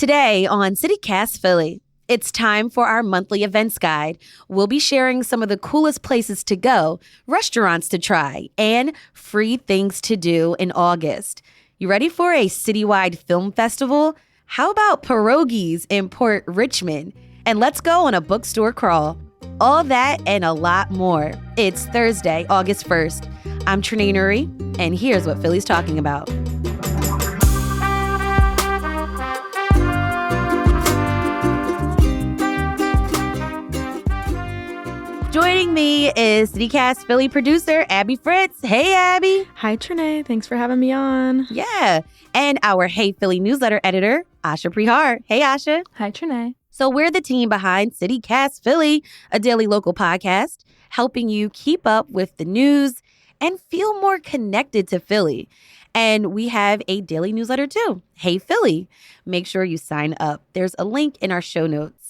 Today on CityCast Philly, it's time for our monthly events guide. We'll be sharing some of the coolest places to go, restaurants to try, and free things to do in August. You ready for a citywide film festival? How about pierogies in Port Richmond? And let's go on a bookstore crawl. All that and a lot more. It's Thursday, August 1st. I'm Trenae Nuri, and here's what Philly's talking about. Joining me is CityCast Philly producer Abby Fritz. Hey, Abby. Hi, Trenae. Thanks for having me on. Yeah. And our Hey Philly newsletter editor, Asha Prihar. Hey, Asha. Hi, Trenae. So we're the team behind CityCast Philly, a daily local podcast, helping you keep up with the news and feel more connected to Philly. And we have a daily newsletter too, Hey Philly. Make sure you sign up. There's a link in our show notes.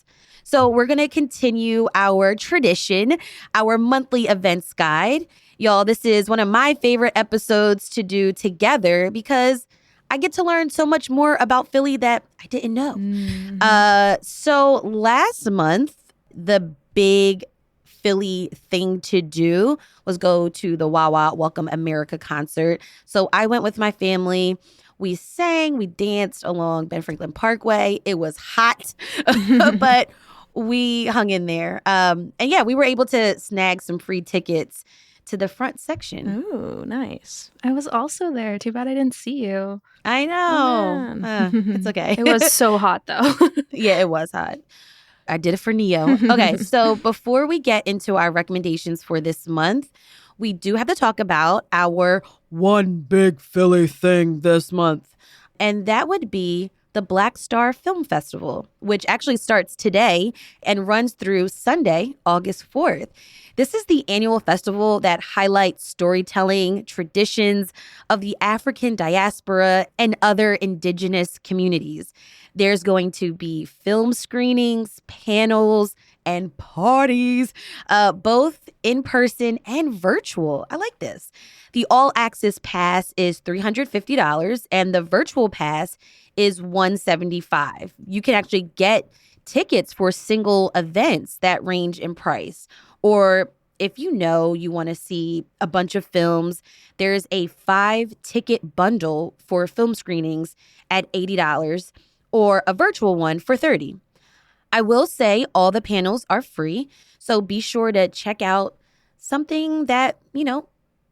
So we're going to continue our tradition, our monthly events guide. Y'all, this is one of my favorite episodes to do together because I get to learn so much more about Philly that I didn't know. So last month, the big Philly thing to do was go to the Wawa Welcome America concert. So I went with my family. We sang, we danced along Ben Franklin Parkway. It was hot, but we hung in there. And yeah, we were able to snag some free tickets to the front section. Ooh, nice. I was also there. Too bad I didn't see you. I know. Oh, It's okay. It was so hot, though. Yeah, it was hot. I did it for Neo. Okay, so before we get into our recommendations for this month, we do have to talk about our one big Philly thing this month. And that would be the Black Star Film Festival, which actually starts today and runs through Sunday, August 4th. This is the annual festival that highlights storytelling traditions of the African diaspora and other indigenous communities. There's going to be film screenings, panels, and parties, both in person and virtual. I like this. The all-access pass is $350, and the virtual pass is $175. You can actually get tickets for single events that range in price. Or if you want to see a bunch of films, there's a 5-ticket bundle for film screenings at $80 or a virtual one for $30. I will say all the panels are free, so be sure to check out something that,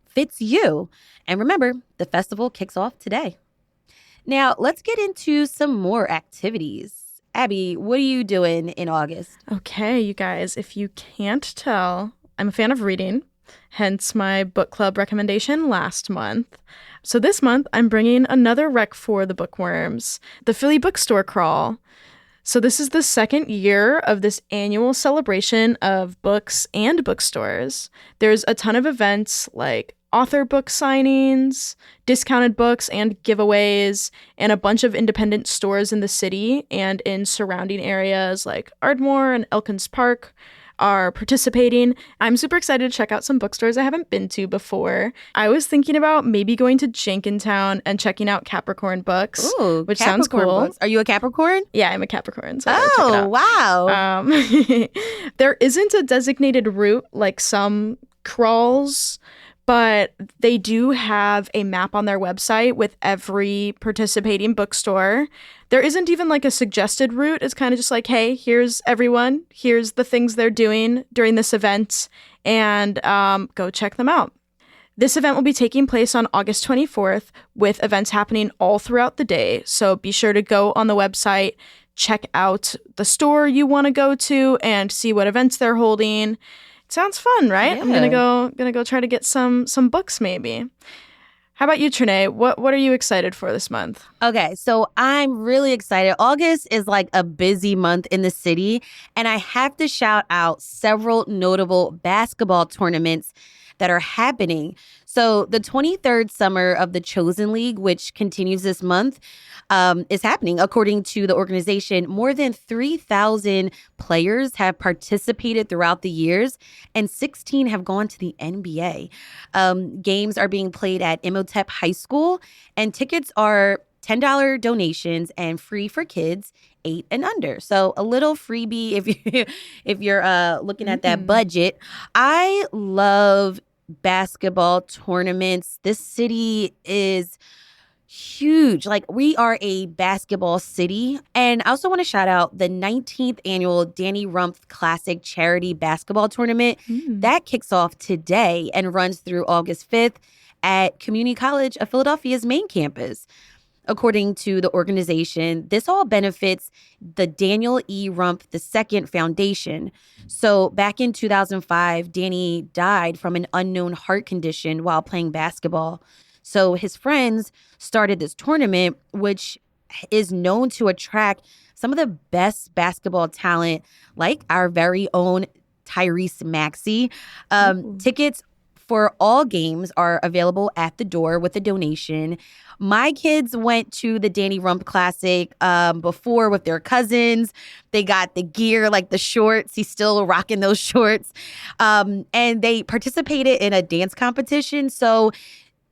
fits you. And remember, the festival kicks off today. Now, let's get into some more activities. Abby, what are you doing in August? Okay, you guys, if you can't tell, I'm a fan of reading, hence my book club recommendation last month. So this month, I'm bringing another rec for the bookworms, the Philly Bookstore Crawl. So this is the second year of this annual celebration of books and bookstores. There's a ton of events like author book signings, discounted books and giveaways, and a bunch of independent stores in the city and in surrounding areas like Ardmore and Elkins Park are participating. I'm super excited to check out some bookstores I haven't been to before. I was thinking about maybe going to Jenkintown and checking out Capricorn Books, which sounds cool. Books. Are you a Capricorn? Yeah, I'm a Capricorn. So check it out. Wow. There isn't a designated route like some crawls, but they do have a map on their website with every participating bookstore. There isn't even like a suggested route. It's kind of just like, hey, here's everyone. Here's the things they're doing during this event, and go check them out. This event will be taking place on August 24th with events happening all throughout the day. So be sure to go on the website, check out the store you want to go to, and see what events they're holding. Sounds fun, right? Yeah. I'm gonna go try to get some books maybe. How about you, Trenae? What are you excited for this month? Okay, so I'm really excited. August is like a busy month in the city, and I have to shout out several notable basketball tournaments that are happening. So the 23rd Summer of the Chosen League, which continues this month, is happening. According to the organization, more than 3,000 players have participated throughout the years, and 16 have gone to the NBA. Games are being played at Imhotep High School, and tickets are $10 donations and free for kids 8 and under. So a little freebie if you're looking at that budget. I love basketball tournaments. This city is huge. Like, we are a basketball city. And I also want to shout out the 19th annual Danny Rumpf Classic Charity Basketball Tournament. That kicks off today and runs through August 5th at Community College of Philadelphia's main campus. According to the organization, this all benefits the Daniel E. Rumpf II Foundation. So back in 2005, Danny died from an unknown heart condition while playing basketball. So his friends started this tournament, which is known to attract some of the best basketball talent, like our very own Tyrese Maxey. Tickets for all games are available at the door with a donation. My kids went to the Danny Rumpf Classic before with their cousins. They got the gear, like the shorts. He's still rocking those shorts. And they participated in a dance competition. So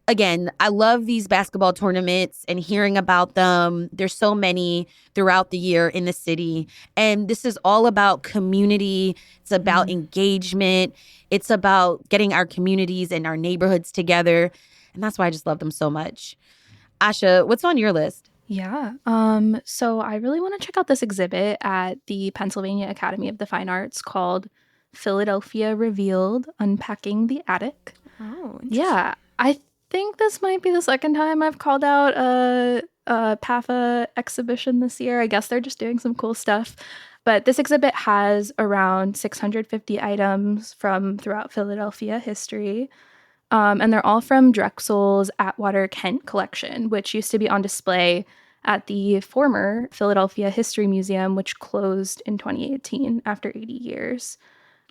again, I love these basketball tournaments and hearing about them. There's so many throughout the year in the city. And this is all about community. It's about engagement. It's about getting our communities and our neighborhoods together. And that's why I just love them so much. Asha, what's on your list? Yeah. So I really want to check out this exhibit at the Pennsylvania Academy of the Fine Arts called Philadelphia Revealed: Unpacking the Attic. Oh, yeah. I think this might be the second time I've called out a PAFA exhibition this year. I guess they're just doing some cool stuff. But this exhibit has around 650 items from throughout Philadelphia history. And they're all from Drexel's Atwater Kent collection, which used to be on display at the former Philadelphia History Museum, which closed in 2018 after 80 years.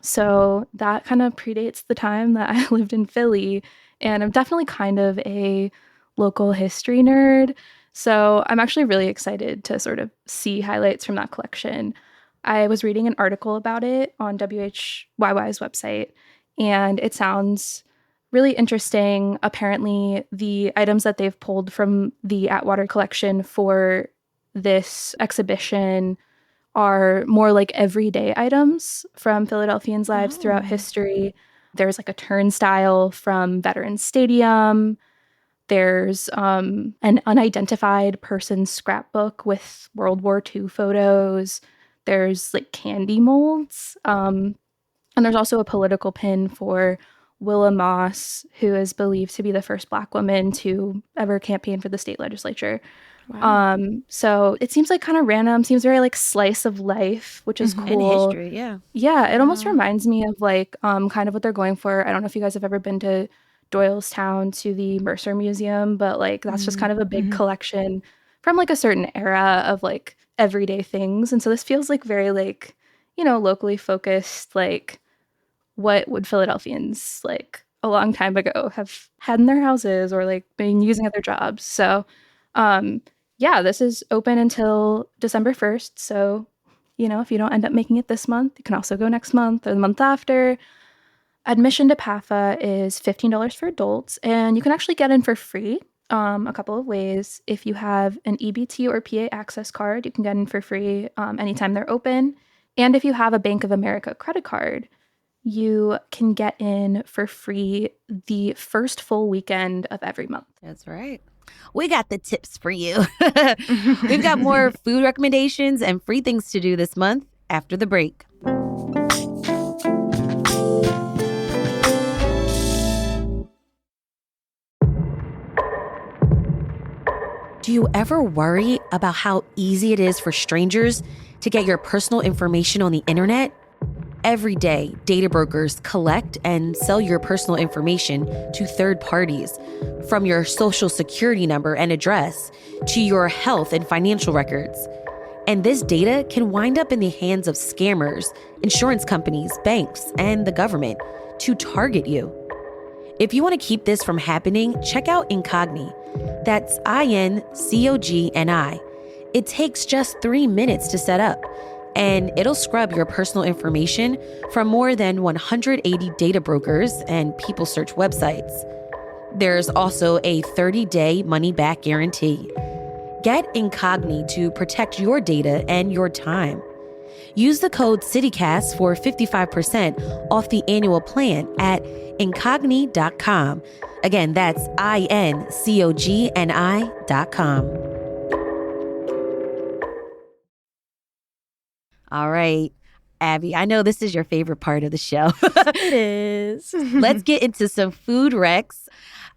So that kind of predates the time that I lived in Philly. And I'm definitely kind of a local history nerd. So I'm actually really excited to sort of see highlights from that collection. I was reading an article about it on WHYY's website, and it sounds really interesting. Apparently, the items that they've pulled from the Atwater collection for this exhibition are more like everyday items from Philadelphians' lives throughout history. There's like a turnstile from Veterans Stadium. There's an unidentified person's scrapbook with World War II photos. There's like candy molds. And there's also a political pin for Willa Moss, who is believed to be the first Black woman to ever campaign for the state legislature. Wow. So it seems like kind of random, seems very like slice of life, which is cool. In history, yeah. Yeah, it almost reminds me of like kind of what they're going for. I don't know if you guys have ever been to Doylestown to the Mercer Museum, but like that's just kind of a big collection from like a certain era of like everyday things. And so this feels like very like, you know, locally focused, like what would Philadelphians like a long time ago have had in their houses or like been using at their jobs. So yeah, this is open until December 1st. So, you know, if you don't end up making it this month, you can also go next month or the month after. Admission to PAFA is $15 for adults, and you can actually get in for free a couple of ways. If you have an EBT or PA access card, you can get in for free anytime they're open. And if you have a Bank of America credit card, you can get in for free the first full weekend of every month. That's right. We got the tips for you. We've got more food recommendations and free things to do this month after the break. Do you ever worry about how easy it is for strangers to get your personal information on the internet? Every day, data brokers collect and sell your personal information to third parties, from your social security number and address to your health and financial records. And this data can wind up in the hands of scammers, insurance companies, banks, and the government to target you. If you want to keep this from happening, check out Incogni. That's INCOGNI. It takes just 3 minutes to set up, and it'll scrub your personal information from more than 180 data brokers and people search websites. There's also a 30-day money-back guarantee. Get Incogni to protect your data and your time. Use the code CityCast for 55% off the annual plan at Incogni.com. Again, that's INCOGNI.com. All right, Abby, I know this is your favorite part of the show. It is. Let's get into some food recs.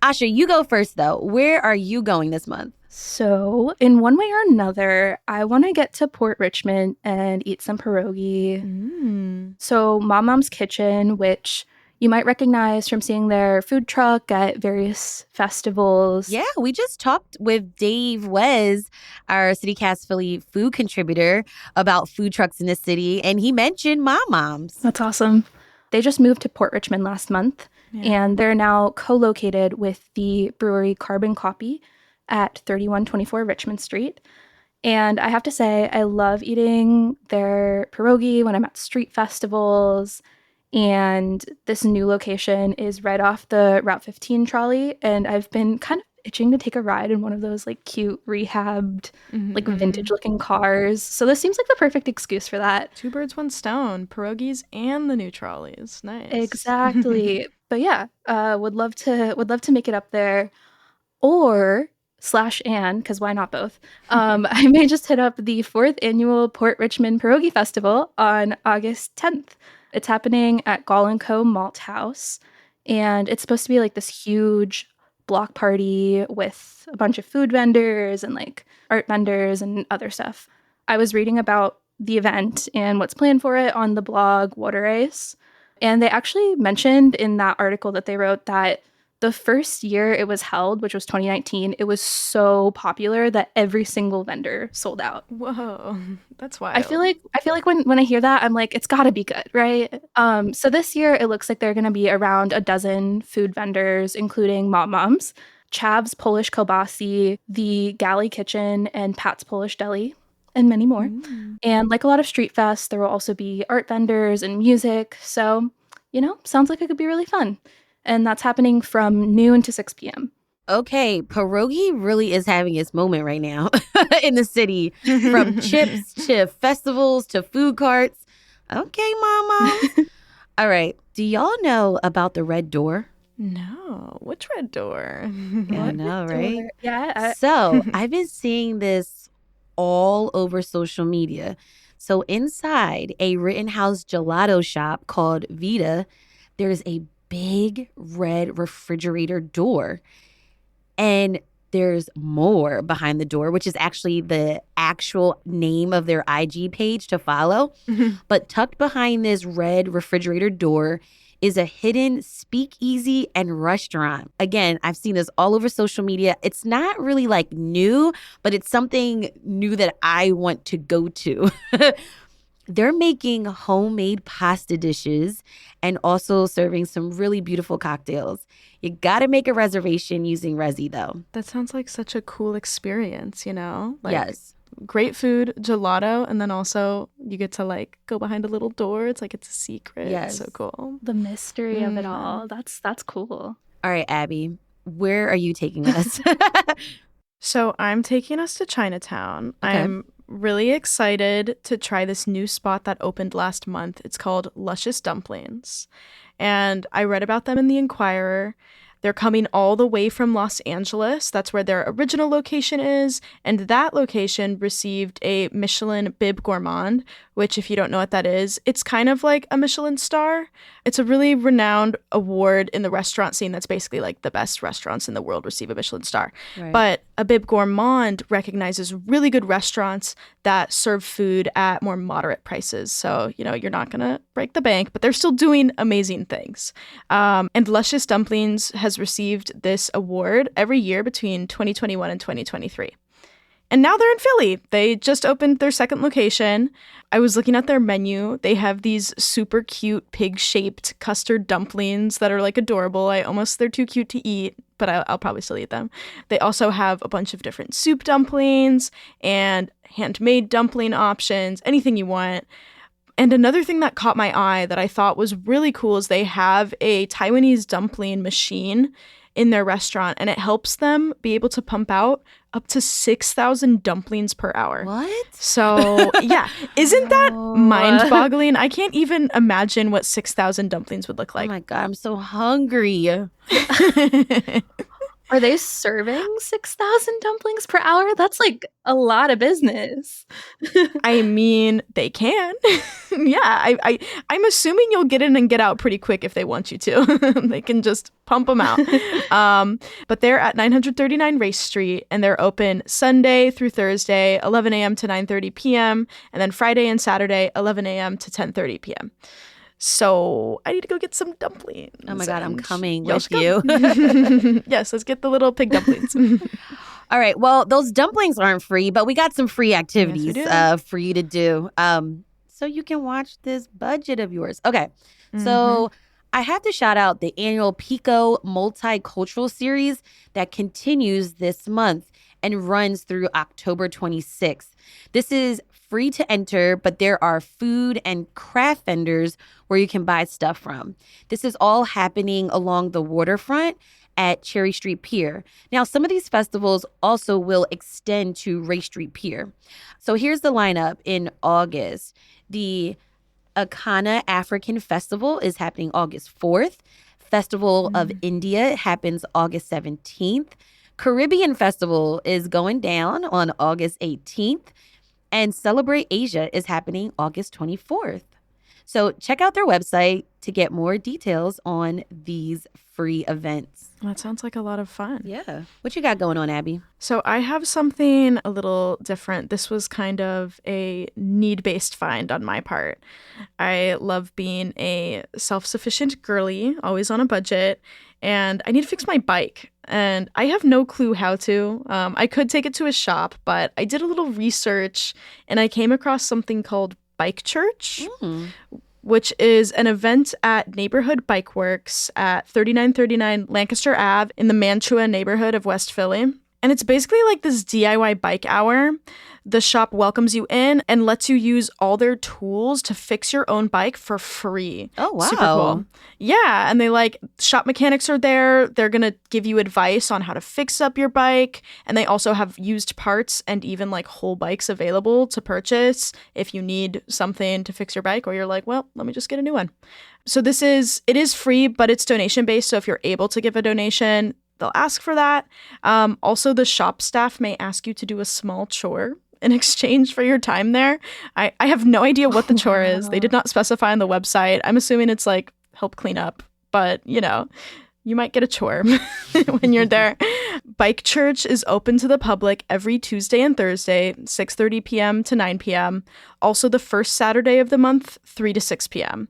Asha, you go first, though. Where are you going this month? So, in one way or another, I want to get to Port Richmond and eat some pierogi. So, Mom's Kitchen, which you might recognize from seeing their food truck at various festivals. Yeah, we just talked with Dave Wes, our CityCast Philly food contributor, about food trucks in the city, and he mentioned Mom's. That's awesome. They just moved to Port Richmond last month, and they're now co-located with the brewery Carbon Copy at 3124 Richmond Street. And I have to say, I love eating their pierogi when I'm at street festivals. And this new location is right off the Route 15 trolley. And I've been kind of itching to take a ride in one of those like cute rehabbed, like vintage looking cars. So this seems like the perfect excuse for that. 2 birds, 1 stone. Pierogies and the new trolleys. Nice. Exactly. But yeah, would love to make it up there. Or /and, because why not both? I may just hit up the 4th annual Port Richmond Pierogi Festival on August 10th. It's happening at Gall & Co. Malt House, and it's supposed to be like this huge block party with a bunch of food vendors and like art vendors and other stuff. I was reading about the event and what's planned for it on the blog Water Ice, and they actually mentioned in that article that they wrote that the first year it was held, which was 2019, it was so popular that every single vendor sold out. Whoa, that's wild. I feel like when I hear that, I'm like, it's got to be good, right? So this year it looks like they're going to be around a dozen food vendors, including Mom's, Chav's Polish Kielbasi, the Galley Kitchen, and Pat's Polish Deli, and many more. And like a lot of street fests, there will also be art vendors and music. So, sounds like it could be really fun. And that's happening from noon to 6 p.m. Okay, pierogi really is having its moment right now in the city, from chips to festivals to food carts. Okay, Mama. All right, do y'all know about the Red Door? No, which Red Door? Yeah, I know, right? Yeah. So I've been seeing this all over social media. So inside a Rittenhouse gelato shop called Vita, there's a big red refrigerator door. And there's more behind the door, which is actually the actual name of their IG page to follow. But tucked behind this red refrigerator door is a hidden speakeasy and restaurant. Again, I've seen this all over social media. It's not really like new, but it's something new that I want to go to. They're making homemade pasta dishes and also serving some really beautiful cocktails. You got to make a reservation using Resy, though. That sounds like such a cool experience, Like, yes. Great food, gelato, and then also you get to like go behind a little door. It's like it's a secret. Yes. It's so cool. The mystery of it all. That's cool. All right, Abby, where are you taking us? So I'm taking us to Chinatown. Okay. I'm really excited to try this new spot that opened last month. It's called Luscious Dumplings. And I read about them in the Inquirer. They're coming all the way from Los Angeles. That's where their original location is. And that location received a Michelin Bib Gourmand, which, if you don't know what that is, it's kind of like a Michelin star. It's a really renowned award in the restaurant scene that's basically like the best restaurants in the world receive a Michelin star. Right. But a Bib Gourmand recognizes really good restaurants that serve food at more moderate prices. So, you're not going to break the bank, but they're still doing amazing things. And Luscious Dumplings has received this award every year between 2021 and 2023. And now they're in Philly. They just opened their second location. I was looking at their menu. They have these super cute pig-shaped custard dumplings that are like adorable. They're too cute to eat, but I'll probably still eat them. They also have a bunch of different soup dumplings and handmade dumpling options, anything you want. And another thing that caught my eye that I thought was really cool is they have a Taiwanese dumpling machine in their restaurant, and it helps them be able to pump out up to 6,000 dumplings per hour. What? So, yeah. Isn't that Oh. mind-boggling? I can't even imagine what 6,000 dumplings would look Oh like. my God, I'm so hungry. Are they serving 6,000 dumplings per hour? That's like a lot of business. I mean, they can. Yeah, I'm assuming you'll get in and get out pretty quick if they want you to. They can just pump them out. But they're at 939 Race Street, and they're open Sunday through Thursday, 11 a.m. to 9:30 p.m., and then Friday and Saturday, 11 a.m. to 10:30 p.m. So I need to go get some dumplings. Oh my God, I'm and coming y'all with should you. come. Yes, let's get the little pig dumplings. All right. Well, those dumplings aren't free, but we got some free activities do. for you to do. So you can watch this budget of yours. Okay. So I have to shout out the annual Pico Multicultural Series that continues this month and runs through October 26th. This is free to enter, but there are food and craft vendors where you can buy stuff from. This is all happening along the waterfront at Cherry Street Pier. Now, some of these festivals also will extend to Race Street Pier. So here's the lineup in August. The Akana African Festival is happening August 4th. Festival of India happens August 17th. Caribbean Festival is going down on August 18th. And Celebrate Asia is happening August 24th. So check out their website to get more details on these free events. That sounds like a lot of fun. Yeah. What you got going on, Abby? So I have something a little different. This was kind of a need-based find on my part. I love being a self-sufficient girly, always on a budget, and I need to fix my bike. And I have no clue how to. I could take it to a shop, but I did a little research and I came across something called Bike Church, which is an event at Neighborhood Bike Works at 3939 Lancaster Ave in the Mantua neighborhood of West Philly. And it's basically like this DIY bike hour. The shop welcomes you in and lets you use all their tools to fix your own bike for free. Oh, wow. Super cool. Yeah. And they shop mechanics are there. They're going to give you advice on how to fix up your bike. And they also have used parts and even whole bikes available to purchase if you need something to fix your bike or you're like, well, let me just get a new one. So it is free, but it's donation based. So if you're able to give a donation, they'll ask for that. Also, the shop staff may ask you to do a small chore in exchange for your time there. I have no idea what the chore is. They did not specify on the website. I'm assuming it's help clean up, but you might get a chore when you're there. Bike Church is open to the public every Tuesday and Thursday, 6:30 p.m. to 9 p.m. Also the first Saturday of the month, 3 to 6 p.m.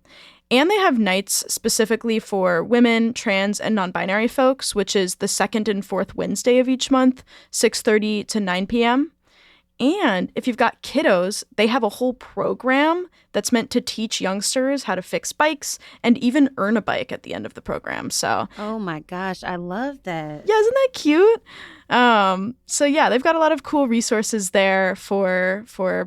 And they have nights specifically for women, trans, and non-binary folks, which is the second and fourth Wednesday of each month, 6:30 to 9 p.m. And if you've got kiddos, they have a whole program that's meant to teach youngsters how to fix bikes and even earn a bike at the end of the program. So, Oh my gosh, I love that. yeah, isn't that cute? So yeah, they've got a lot of cool resources there for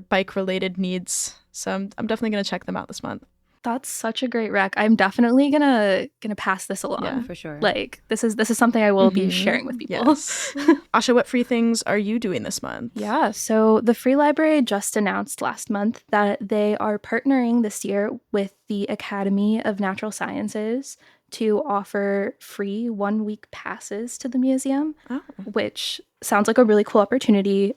bike-related needs. So I'm definitely going to check them out this month. That's such a great rec. I'm definitely gonna pass this along. Yeah. For sure. This is something I will be Mhm. sharing with people. Yes. Asha, what free things are you doing this month? Yeah, so the Free Library just announced last month that they are partnering this year with the Academy of Natural Sciences to offer free 1-week passes to the museum, Oh. which sounds like a really cool opportunity.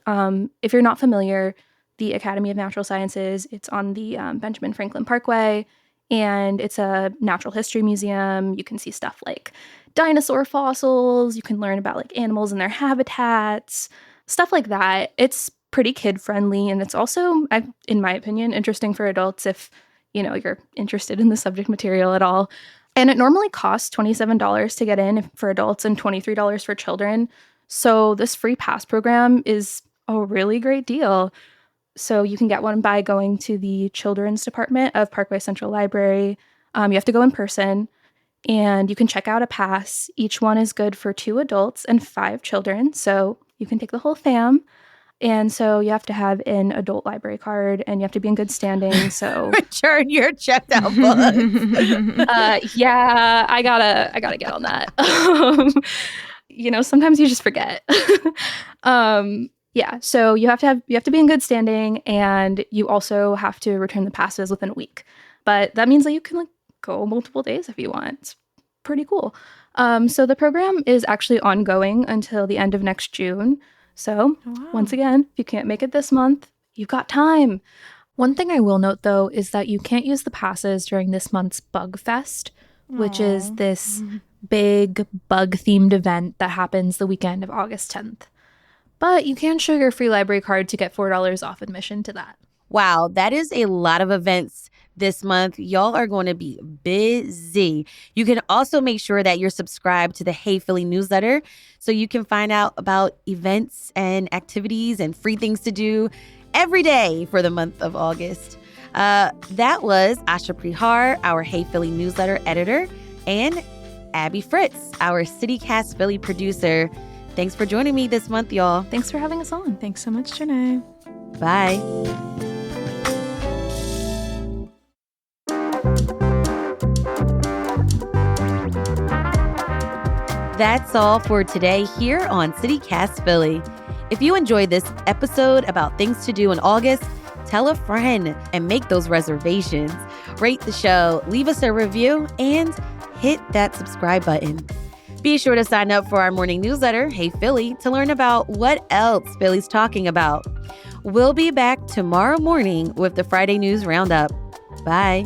If you're not familiar, the Academy of Natural Sciences, it's on the Benjamin Franklin Parkway, and it's a natural history museum. You can see stuff like dinosaur fossils. You can learn about animals and their habitats, stuff like that. It's pretty kid friendly, and it's also, in my opinion, interesting for adults if you're interested in the subject material at all. And it normally costs $27 to get in for adults and $23 for children. So this free pass program is a really great deal. So you can get one by going to the children's department of Parkway Central Library. You have to go in person, and you can check out a pass. Each one is good for 2 adults and 5 children, so you can take the whole fam. And so you have to have an adult library card, and you have to be in good standing. So Return your checked out books. yeah, I gotta get on that. sometimes you just forget. Yeah, so you have to be in good standing, and you also have to return the passes within a week. But that means that you can go multiple days if you want. It's pretty cool. So the program is actually ongoing until the end of next June. So once again, if you can't make it this month, you've got time. One thing I will note, though, is that you can't use the passes during this month's Bug Fest, which is this big bug-themed event that happens the weekend of August 10th. But you can show your free library card to get $4 off admission to that. Wow, that is a lot of events this month. Y'all are going to be busy. You can also make sure that you're subscribed to the Hey Philly newsletter so you can find out about events and activities and free things to do every day for the month of August. That was Asha Prihar, our Hey Philly newsletter editor, and Abby Fritz, our CityCast Philly producer. Thanks for joining me this month, y'all. Thanks for having us on. Thanks so much, Janae. Bye. That's all for today here on CityCast Philly. If you enjoyed this episode about things to do in August, tell a friend and make those reservations. Rate the show, leave us a review, and hit that subscribe button. Be sure to sign up for our morning newsletter, Hey Philly, to learn about what else Philly's talking about. We'll be back tomorrow morning with the Friday News Roundup. Bye.